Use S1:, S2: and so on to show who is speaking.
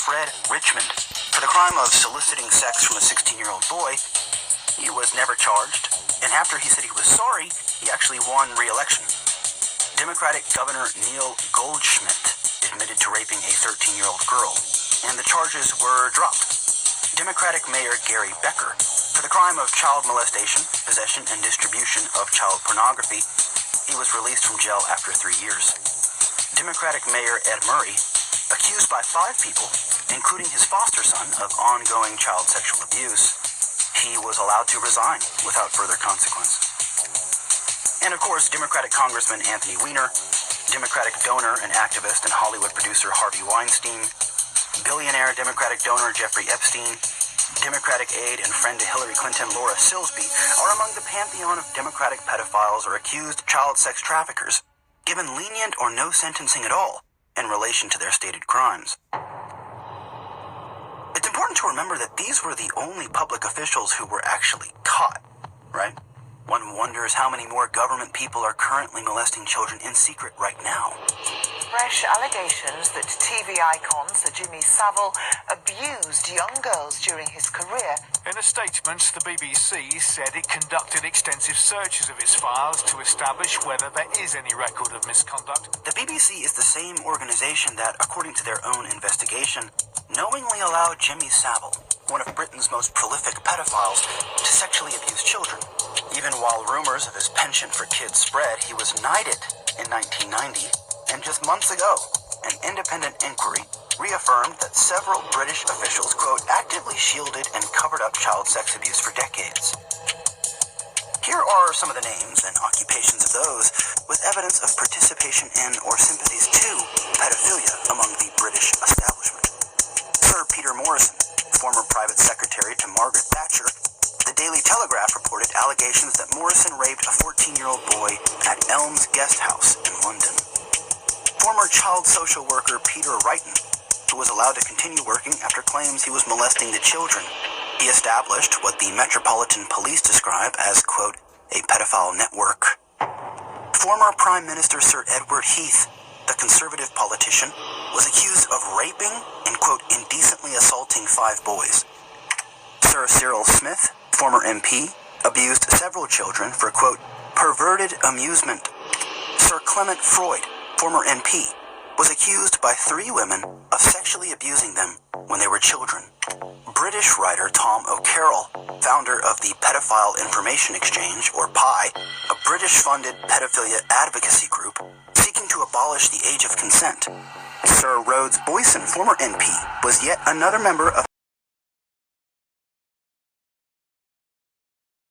S1: Fred Richmond for the crime of soliciting sex from a 16-year-old boy. He was never charged, and after he said he was sorry, he actually won re-election. Democratic Governor Neil Goldschmidt admitted to raping a 13-year-old girl, and the charges were dropped. Democratic Mayor Gary Becker for the crime of child molestation, possession, and distribution of child pornography. He was released from jail after 3 years. Democratic Mayor Ed Murray, accused by 5 people, including his foster son, of ongoing child sexual abuse, he was allowed to resign without further consequence. And of course, Democratic Congressman Anthony Weiner, Democratic donor and activist and Hollywood producer Harvey Weinstein, billionaire Democratic donor Jeffrey Epstein, Democratic aide and friend to Hillary Clinton Laura Silsby are among the pantheon of Democratic pedophiles or accused child sex traffickers, given lenient or no sentencing at all in relation to their stated crimes. It's important to remember that these were the only public officials who were actually caught, right? One wonders how many more government people are currently molesting children in secret right now.
S2: Fresh allegations that TV icon Sir Jimmy Savile abused young girls during his career.
S3: In a statement, the BBC said it conducted extensive searches of its files to establish whether there is any record of misconduct.
S1: The BBC is the same organization that, according to their own investigation, knowingly allowed Jimmy Savile, one of Britain's most prolific pedophiles, to sexually abuse children. Even while rumors of his penchant for kids spread, he was knighted in 1990, and just months ago, an independent inquiry reaffirmed that several British officials, quote, actively shielded and covered up child sex abuse for decades. Here are some of the names and occupations of those with evidence of participation in or sympathies to pedophilia among the British establishment. Sir Peter Morrison, former private secretary to Margaret Thatcher. The Daily Telegraph reported allegations that Morrison raped a 14-year-old boy at Elms Guest House in London. Former child social worker Peter Wrighton, who was allowed to continue working after claims he was molesting the children. He established what the Metropolitan Police describe as, quote, a pedophile network. Former Prime Minister Sir Edward Heath, the Conservative politician, was accused of raping and, quote, indecently assaulting 5 boys. Sir Cyril Smith, former MP, abused several children for, quote, perverted amusement. Sir Clement Freud, former MP, was accused by 3 women of sexually abusing them when they were children. British writer Tom O'Carroll, founder of the Pedophile Information Exchange, or PI, a British-funded pedophilia advocacy group seeking to abolish the age of consent. Sir Rhodes Boyson, former MP, was yet another member of